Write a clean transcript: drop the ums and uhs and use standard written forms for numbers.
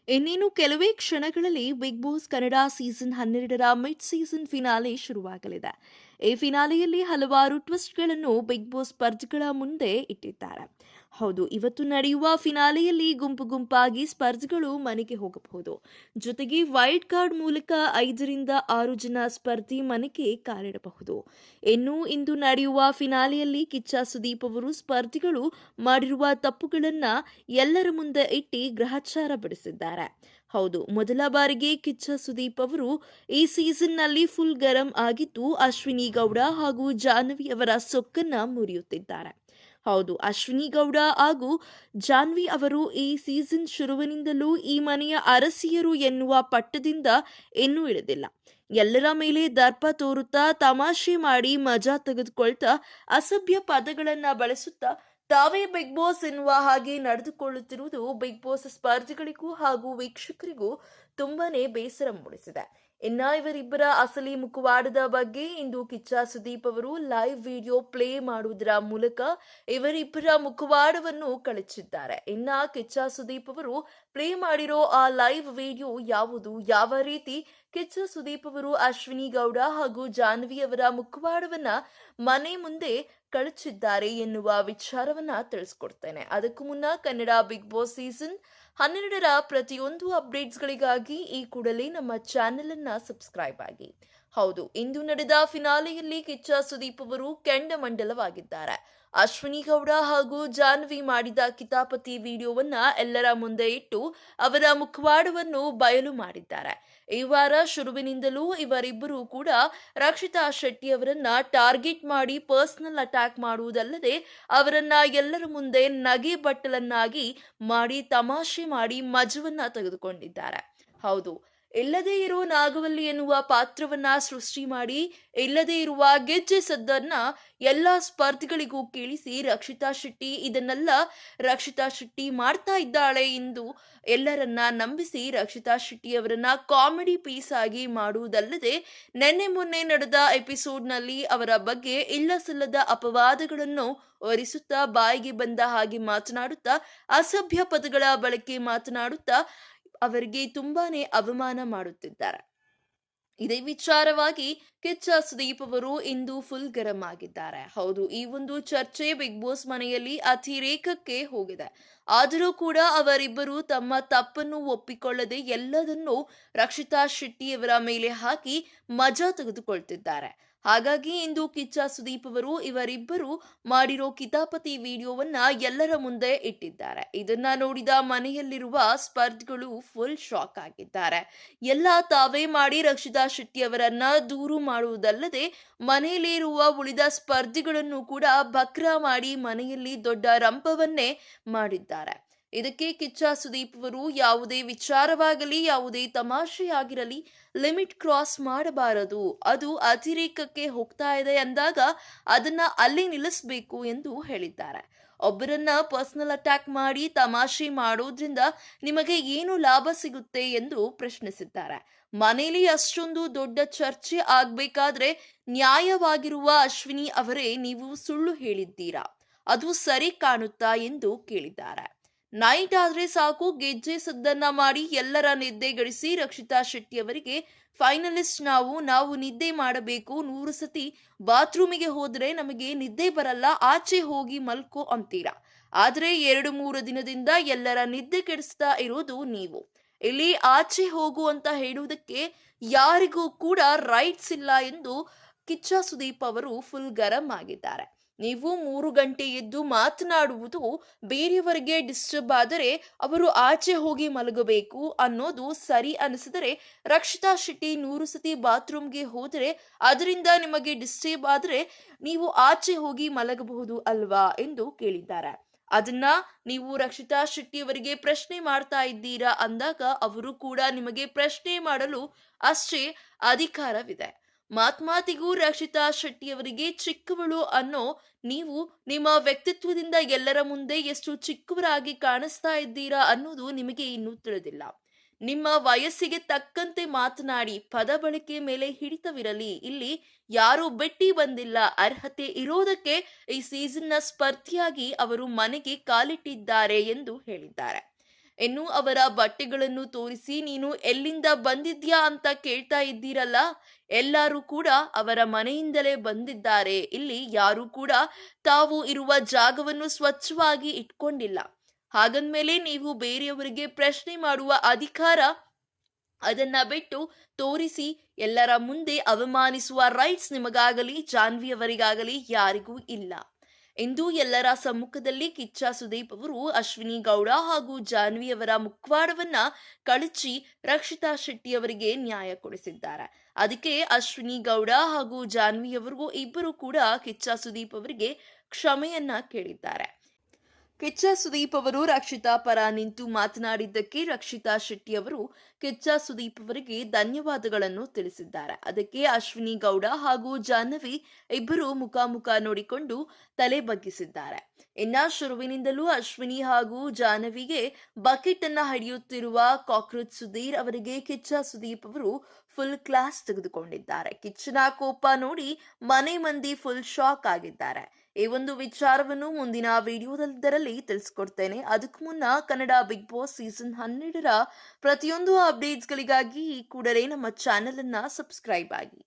ಇನ್ನೇನು ಕೆಲವೇ ಕ್ಷಣಗಳಲ್ಲಿ ಬಿಗ್ ಬಾಸ್ ಕನ್ನಡ ಸೀಸನ್ 12ರ ಮಿಡ್ ಸೀಸನ್ ಫಿನಾಲೆ ಶುರುವಾಗಲಿದೆ. ಈ ಫಿನಾಲೆಯಲ್ಲಿ ಹಲವಾರು ಟ್ವಿಸ್ಟ್ಗಳನ್ನು ಬಿಗ್ ಬಾಸ್ ಸ್ಪರ್ಧಿಗಳ ಮುಂದೆ ಇಟ್ಟಿದ್ದಾರೆ. ಹೌದು, ಇವತ್ತು ನಡೆಯುವ ಫಿನಾಲೆಯಲ್ಲಿ ಗುಂಪು ಗುಂಪಾಗಿ ಸ್ಪರ್ಧಿಗಳು ಮನೆಗೆ ಹೋಗಬಹುದು. ಜೊತೆಗೆ ವೈಲ್ಡ್ ಕಾರ್ಡ್ ಮೂಲಕ 5ರಿಂದ 6 ಜನ ಸ್ಪರ್ಧಿ ಮನೆಗೆ ಕಾಲಿಡಬಹುದು. ಇನ್ನು ಇಂದು ನಡೆಯುವ ಫಿನಾಲೆಯಲ್ಲಿ ಕಿಚ್ಚ ಸುದೀಪ್ ಅವರು ಸ್ಪರ್ಧಿಗಳು ಮಾಡಿರುವ ತಪ್ಪುಗಳನ್ನ ಎಲ್ಲರ ಮುಂದೆ ಇಟ್ಟು ಗ್ರಹಚಾರ ಬಿಡಿಸಿದ್ದಾರೆ. ಹೌದು, ಮೊದಲ ಬಾರಿಗೆ ಕಿಚ್ಚ ಸುದೀಪ್ ಅವರು ಈ ಸೀಸನ್ನಲ್ಲಿ ಫುಲ್ ಗರಂ ಆಗಿದ್ದು ಅಶ್ವಿನಿ ಗೌಡ ಹಾಗೂ ಜಾಹ್ನವಿ ಅವರ ಸೊಕ್ಕನ್ನ ಮುರಿಯುತ್ತಿದ್ದಾರೆ. ಹೌದು, ಅಶ್ವಿನಿ ಗೌಡ ಹಾಗೂ ಜಾಹ್ನವಿ ಅವರು ಈ ಸೀಸನ್ ಶುರುವಿನಿಂದಲೂ ಈ ಮನೆಯ ಅರಸಿಯರು ಎನ್ನುವ ಪಟ್ಟದಿಂದ ಇನ್ನೂ ಇಳಿದಿಲ್ಲ. ಎಲ್ಲರ ಮೇಲೆ ದರ್ಪ ತೋರುತ್ತಾ, ತಮಾಷೆ ಮಾಡಿ ಮಜಾ ತೆಗೆದುಕೊಳ್ತಾ, ಅಸಭ್ಯ ಪದಗಳನ್ನ ಬಳಸುತ್ತಾ ತಾವೇ ಬಿಗ್ ಬಾಸ್ ಎನ್ನುವ ಹಾಗೆ ನಡೆದುಕೊಳ್ಳುತ್ತಿರುವುದು ಬಿಗ್ ಬಾಸ್ ಸ್ಪರ್ಧಿಗಳಿಗೂ ಹಾಗೂ ವೀಕ್ಷಕರಿಗೂ ತುಂಬಾನೇ ಬೇಸರ ಮೂಡಿಸಿದೆ. ಇನ್ನ ಇವರಿಬ್ಬರ ಅಸಲಿ ಮುಖವಾಡದ ಬಗ್ಗೆ ಇಂದು ಕಿಚ್ಚ ಸುದೀಪ್ ಅವರು ಲೈವ್ ವಿಡಿಯೋ ಪ್ಲೇ ಮಾಡುವುದರ ಮೂಲಕ ಇವರಿಬ್ಬರ ಮುಖವಾಡವನ್ನು ಕಳಚಿದ್ದಾರೆ. ಇನ್ನ ಕಿಚ್ಚ ಸುದೀಪ್ ಅವರು ಪ್ಲೇ ಮಾಡಿರೋ ಆ ಲೈವ್ ವಿಡಿಯೋ ಯಾವುದು, ಯಾವ ರೀತಿ ಕಿಚ್ಚ ಸುದೀಪ್ ಅವರು ಅಶ್ವಿನಿ ಗೌಡ ಹಾಗೂ ಜಾಹ್ನವಿ ಅವರ ಮುಖವಾಡವನ್ನ ಮನೆ ಮುಂದೆ ಕಳಚಿದ್ದಾರೆ ಎನ್ನುವ ವಿಚಾರವನ್ನ ತಿಳಿಸ್ಕೊಡ್ತೇನೆ. ಅದಕ್ಕೂ ಮುನ್ನ ಕನ್ನಡ ಬಿಗ್ ಬಾಸ್ ಸೀಸನ್ 12ರ ಪ್ರತಿಯೊಂದು ಅಪ್ಡೇಟ್ಸ್ಗಳಿಗಾಗಿ ಈ ಕೂಡಲೇ ನಮ್ಮ ಚಾನೆಲ್ ಅನ್ನ ಸಬ್ಸ್ಕ್ರೈಬ್ ಆಗಿ. ಹೌದು, ಇಂದು ನಡೆದ ಫಿನಾಲೆಯಲ್ಲಿ ಕಿಚ್ಚ ಸುದೀಪ್ ಅವರು ಕೆಂಡಮಂಡಲವಾಗಿದ್ದಾರೆ. ಅಶ್ವಿನಿ ಗೌಡ ಹಾಗೂ ಜಾಹ್ನವಿ ಮಾಡಿದ ಕಿತಾಪತಿ ವಿಡಿಯೋವನ್ನ ಎಲ್ಲರ ಮುಂದೆ ಇಟ್ಟು ಅವರ ಮುಖವಾಡವನ್ನು ಬಯಲು ಮಾಡಿದ್ದಾರೆ. ಈ ವಾರ ಶುರುವಿನಿಂದಲೂ ಇವರಿಬ್ಬರು ಕೂಡ ರಕ್ಷಿತಾ ಶೆಟ್ಟಿ ಅವರನ್ನ ಟಾರ್ಗೆಟ್ ಮಾಡಿ ಪರ್ಸನಲ್ ಅಟ್ಯಾಕ್ ಮಾಡುವುದಲ್ಲದೆ ಅವರನ್ನ ಎಲ್ಲರ ಮುಂದೆ ನಗೆ ಬಟ್ಟಲನ್ನಾಗಿ ಮಾಡಿ ತಮಾಷೆ ಮಾಡಿ ಮಜವನ್ನ ತೆಗೆದುಕೊಂಡಿದ್ದಾರೆ. ಹೌದು, ಇಲ್ಲದೇ ಇರೋ ನಾಗವಲ್ಲಿ ಎನ್ನುವ ಪಾತ್ರವನ್ನ ಸೃಷ್ಟಿ ಮಾಡಿ ಇಲ್ಲದೇ ಇರುವ ಗೆಜ್ಜೆ ಸದ್ದನ್ನ ಎಲ್ಲಾ ಸ್ಪರ್ಧಿಗಳಿಗೂ ಕೇಳಿಸಿ ರಕ್ಷಿತಾ ಶೆಟ್ಟಿ ಇದನ್ನೆಲ್ಲ ರಕ್ಷಿತಾ ಶೆಟ್ಟಿ ಮಾಡ್ತಾ ಇದ್ದಾಳೆ ಎಂದು ಎಲ್ಲರನ್ನ ನಂಬಿಸಿ ರಕ್ಷಿತಾ ಶೆಟ್ಟಿ ಅವರನ್ನ ಕಾಮಿಡಿ ಪೀಸ್ ಆಗಿ ಮಾಡುವುದಲ್ಲದೆ ನಿನ್ನೆ ಮೊನ್ನೆ ನಡೆದ ಎಪಿಸೋಡ್ನಲ್ಲಿ ಅವರ ಬಗ್ಗೆ ಇಲ್ಲಸಲ್ಲದ ಅಪವಾದಗಳನ್ನು ಹೊರಿಸುತ್ತಾ ಬಾಯಿಗೆ ಬಂದ ಹಾಗೆ ಮಾತನಾಡುತ್ತಾ ಅಸಭ್ಯ ಪದಗಳ ಬಳಕೆ ಮಾತನಾಡುತ್ತಾ ಅವರಿಗೆ ತುಂಬಾನೇ ಅವಮಾನ ಮಾಡುತ್ತಿದ್ದಾರೆ. ಇದೇ ವಿಚಾರವಾಗಿ ಕಿಚ್ಚ ಸುದೀಪ್ ಅವರು ಇಂದು ಫುಲ್ ಗರಂ ಆಗಿದ್ದಾರೆ. ಹೌದು, ಈ ಒಂದು ಚರ್ಚೆ ಬಿಗ್ ಬಾಸ್ ಮನೆಯಲ್ಲಿ ಅತಿರೇಕಕ್ಕೆ ಹೋಗಿದೆ. ಆದರೂ ಕೂಡ ಅವರಿಬ್ಬರು ತಮ್ಮ ತಪ್ಪನ್ನು ಒಪ್ಪಿಕೊಳ್ಳದೆ ಎಲ್ಲದನ್ನೂ ರಕ್ಷಿತಾ ಶೆಟ್ಟಿಯವರ ಮೇಲೆ ಹಾಕಿ ಮಜಾ ತೆಗೆದುಕೊಳ್ತಿದ್ದಾರೆ. ಹಾಗಾಗಿ ಇಂದು ಕಿಚ್ಚ ಸುದೀಪ್ ಅವರು ಇವರಿಬ್ಬರು ಮಾಡಿರೋ ಕಿತಾಪತಿ ವಿಡಿಯೋವನ್ನ ಎಲ್ಲರ ಮುಂದೆ ಇಟ್ಟಿದ್ದಾರೆ. ಇದನ್ನ ನೋಡಿದ ಮನೆಯಲ್ಲಿರುವ ಸ್ಪರ್ಧಿಗಳು ಫುಲ್ ಶಾಕ್ ಆಗಿದ್ದಾರೆ. ಎಲ್ಲ ತಾವೇ ಮಾಡಿ ರಕ್ಷಿತಾ ಶೆಟ್ಟಿ ಅವರನ್ನ ದೂರು ಮಾಡುವುದಲ್ಲದೆ ಮನೆಯಲ್ಲಿರುವ ಉಳಿದ ಸ್ಪರ್ಧಿಗಳನ್ನು ಕೂಡ ಬಕ್ರಾ ಮಾಡಿ ಮನೆಯಲ್ಲಿ ದೊಡ್ಡ ರಂಪವನ್ನೇ ಮಾಡಿದ್ದಾರೆ. ಇದಕ್ಕೆ ಕಿಚ್ಚ ಸುದೀಪ್ ಅವರು ಯಾವುದೇ ವಿಚಾರವಾಗಲಿ, ಯಾವುದೇ ತಮಾಷೆಯಾಗಿರಲಿ ಲಿಮಿಟ್ ಕ್ರಾಸ್ ಮಾಡಬಾರದು, ಅದು ಅತಿರೇಕಕ್ಕೆ ಹೋಗ್ತಾ ಇದೆ ಅಂದಾಗ ಅದನ್ನ ಅಲ್ಲಿ ನಿಲ್ಲಿಸಬೇಕು ಎಂದು ಹೇಳಿದ್ದಾರೆ. ಒಬ್ಬರನ್ನ ಪರ್ಸನಲ್ ಅಟ್ಯಾಕ್ ಮಾಡಿ ತಮಾಷೆ ಮಾಡೋದ್ರಿಂದ ನಿಮಗೆ ಏನು ಲಾಭ ಸಿಗುತ್ತೆ ಎಂದು ಪ್ರಶ್ನಿಸಿದ್ದಾರೆ. ಮನೆಯಲ್ಲಿ ಅಷ್ಟೊಂದು ದೊಡ್ಡ ಚರ್ಚೆ ಆಗ್ಬೇಕಾದ್ರೆ ನ್ಯಾಯವಾಗಿರುವ ಅಶ್ವಿನಿ ಅವರೇ ನೀವು ಸುಳ್ಳು ಹೇಳಿದ್ದೀರಾ, ಅದು ಸರಿ ಕಾಣುತ್ತಾ ಎಂದು ಕೇಳಿದ್ದಾರೆ. ನೈಟ್ ಆದ್ರೆ ಸಾಕು ಗೆಜ್ಜೆ ಸದ್ದನ್ನ ಮಾಡಿ ಎಲ್ಲರ ನಿದ್ದೆಗೆಡಿಸಿ ರಕ್ಷಿತಾ ಶೆಟ್ಟಿ ಅವರಿಗೆ ಫೈನಲಿಸ್ಟ್ ನಾವು ನಿದ್ದೆ ಮಾಡಬೇಕು, 100 ಸತಿ ಬಾತ್ರೂಮಿಗೆ ಹೋದ್ರೆ ನಮಗೆ ನಿದ್ದೆ ಬರಲ್ಲ, ಆಚೆ ಹೋಗಿ ಮಲ್ಕೋ ಅಂತೀರಾ. ಆದ್ರೆ 2-3 ದಿನದಿಂದ ಎಲ್ಲರ ನಿದ್ದೆ ಕೆಡಿಸ್ತಾ ಇರೋದು ನೀವು. ಇಲ್ಲಿ ಆಚೆ ಹೋಗು ಅಂತ ಹೇಳುವುದಕ್ಕೆ ಯಾರಿಗೂ ಕೂಡ ರೈಟ್ಸ್ ಇಲ್ಲ ಎಂದು ಕಿಚ್ಚ ಸುದೀಪ್ ಅವರು ಫುಲ್ ಗರಂ ಆಗಿದ್ದಾರೆ. ನೀವು 3 ಗಂಟೆ ಎದ್ದು ಮಾತನಾಡುವುದು ಬೇರೆಯವರಿಗೆ ಡಿಸ್ಟರ್ಬ್ ಆದರೆ ಅವರು ಆಚೆ ಹೋಗಿ ಮಲಗಬೇಕು ಅನ್ನೋದು ಸರಿ ಅನಿಸಿದರೆ, ರಕ್ಷಿತಾ ಶೆಟ್ಟಿ 100 ಸತಿ ಬಾತ್ರೂಮ್ಗೆ ಹೋದರೆ ಅದರಿಂದ ನಿಮಗೆ ಡಿಸ್ಟರ್ಬ್ ಆದರೆ ನೀವು ಆಚೆ ಹೋಗಿ ಮಲಗಬಹುದು ಅಲ್ವಾ ಎಂದು ಕೇಳಿದ್ದಾರೆ. ಅದನ್ನ ನೀವು ರಕ್ಷಿತಾ ಶೆಟ್ಟಿ ಅವರಿಗೆ ಪ್ರಶ್ನೆ ಮಾಡ್ತಾ ಇದ್ದೀರಾ ಅಂದಾಗ ಅವರು ಕೂಡ ನಿಮಗೆ ಪ್ರಶ್ನೆ ಮಾಡಲು ಅಷ್ಟೇ ಅಧಿಕಾರವಿದೆ. ಮಾತಿಗೂ ರಕ್ಷಿತಾ ಶೆಟ್ಟಿ ಅವರಿಗೆ ಚಿಕ್ಕವಳು ಅನ್ನೋ ನೀವು ನಿಮ್ಮ ವ್ಯಕ್ತಿತ್ವದಿಂದ ಎಲ್ಲರ ಮುಂದೆ ಎಷ್ಟು ಚಿಕ್ಕವರಾಗಿ ಕಾಣಿಸ್ತಾ ಇದ್ದೀರಾ ಅನ್ನೋದು ನಿಮಗೆ ಇನ್ನೂ ತಿಳಿದಿಲ್ಲ. ನಿಮ್ಮ ವಯಸ್ಸಿಗೆ ತಕ್ಕಂತೆ ಮಾತನಾಡಿ, ಪದ ಬಳಕೆ ಮೇಲೆ ಹಿಡಿತವಿರಲಿ. ಇಲ್ಲಿ ಯಾರು ಬೆಟ್ಟಿ ಬಂದಿಲ್ಲ, ಅರ್ಹತೆ ಇರೋದಕ್ಕೆ ಈ ಸೀಸನ್ನ ಸ್ಪರ್ಧಿಯಾಗಿ ಅವರು ಮನೆಗೆ ಕಾಲಿಟ್ಟಿದ್ದಾರೆ ಎಂದು ಹೇಳಿದ್ದಾರೆ. ಇನ್ನು ಅವರ ಬಟ್ಟೆಗಳನ್ನು ತೋರಿಸಿ ನೀನು ಎಲ್ಲಿಂದ ಬಂದಿದ್ಯಾ ಅಂತ ಕೇಳ್ತಾ ಇದ್ದೀರಲ್ಲ, ಎಲ್ಲರೂ ಕೂಡ ಅವರ ಮನೆಯಿಂದಲೇ ಬಂದಿದ್ದಾರೆ. ಇಲ್ಲಿ ಯಾರು ಕೂಡ ತಾವು ಇರುವ ಜಾಗವನ್ನು ಸ್ವಚ್ಛವಾಗಿ ಇಟ್ಕೊಂಡಿಲ್ಲ. ಹಾಗಂದ್ಮೇಲೆ ನೀವು ಬೇರೆಯವರಿಗೆ ಪ್ರಶ್ನೆ ಮಾಡುವ ಅಧಿಕಾರ, ಅದನ್ನ ಬಿಟ್ಟು ತೋರಿಸಿ ಎಲ್ಲರ ಮುಂದೆ ಅವಮಾನಿಸುವ ರೈಟ್ಸ್ ನಿಮಗಾಗಲಿ ಜಾನ್ವಿಯವರಿಗಾಗಲಿ ಯಾರಿಗೂ ಇಲ್ಲ ಎಂದು ಎಲ್ಲರ ಸಮ್ಮುಖದಲ್ಲಿ ಕಿಚ್ಚ ಸುದೀಪ್ ಅವರು ಅಶ್ವಿನಿ ಗೌಡ ಹಾಗೂ ಜಾನ್ವಿಯವರ ಮುಖವಾಡವನ್ನ ಕಳಚಿ ರಕ್ಷಿತಾ ಶೆಟ್ಟಿ ಅವರಿಗೆ ನ್ಯಾಯ ಕೊಡಿಸಿದ್ದಾರೆ. ಅದಕ್ಕೆ ಅಶ್ವಿನಿ ಗೌಡ ಹಾಗೂ ಜಾನ್ವಿಯವರು ಇಬ್ಬರು ಕೂಡ ಕಿಚ್ಚ ಸುದೀಪ್ ಅವರಿಗೆ ಕ್ಷಮೆಯನ್ನ ಕೇಳಿದ್ದಾರೆ. ಕಿಚ್ಚ ಸುದೀಪ್ ಅವರು ರಕ್ಷಿತಾ ಪರ ನಿಂತು ಮಾತನಾಡಿದ್ದಕ್ಕೆ ರಕ್ಷಿತಾ ಶೆಟ್ಟಿ ಅವರು ಕಿಚ್ಚ ಸುದೀಪ್ ಅವರಿಗೆ ಧನ್ಯವಾದಗಳನ್ನು ತಿಳಿಸಿದ್ದಾರೆ. ಅದಕ್ಕೆ ಅಶ್ವಿನಿ ಗೌಡ ಹಾಗೂ ಜಾಹ್ನವಿ ಇಬ್ಬರು ಮುಖಾಮುಖ ನೋಡಿಕೊಂಡು ತಲೆ ಬಗ್ಗಿಸಿದ್ದಾರೆ. ಇನ್ನ ಶುರುವಿನಿಂದಲೂ ಅಶ್ವಿನಿ ಹಾಗೂ ಜಾಹ್ನವಿಗೆ ಬಕೆಟ್ ಅನ್ನ ಹಿಡಿಯುತ್ತಿರುವ ಕಾಕ್ರೋಚ್ ಸುಧೀರ್ ಅವರಿಗೆ ಕಿಚ್ಚ ಸುದೀಪ್ ಅವರು ಫುಲ್ ಕ್ಲಾಸ್ ತೆಗೆದುಕೊಂಡಿದ್ದಾರೆ. ಕಿಚ್ಚನ ಕೋಪ ನೋಡಿ ಮನೆ ಮಂದಿ ಫುಲ್ ಶಾಕ್ ಆಗಿದ್ದಾರೆ. ಈ ಒಂದು ವಿಚಾರವನ್ನು ಮುಂದಿನ ವಿಡಿಯೋದರಲ್ಲಿ ತಿಳಿಸ್ಕೊಡ್ತೇನೆ. ಅದಕ್ಕೂ ಮುನ್ನ ಕನ್ನಡ ಬಿಗ್ ಬಾಸ್ ಸೀಸನ್ 12ರ ಪ್ರತಿಯೊಂದು ಅಪ್ಡೇಟ್ಸ್ಗಳಿಗಾಗಿ ಕೂಡಲೇ ನಮ್ಮ ಚಾನೆಲ್ ಅನ್ನ ಸಬ್ಸ್ಕ್ರೈಬ್ ಆಗಿ.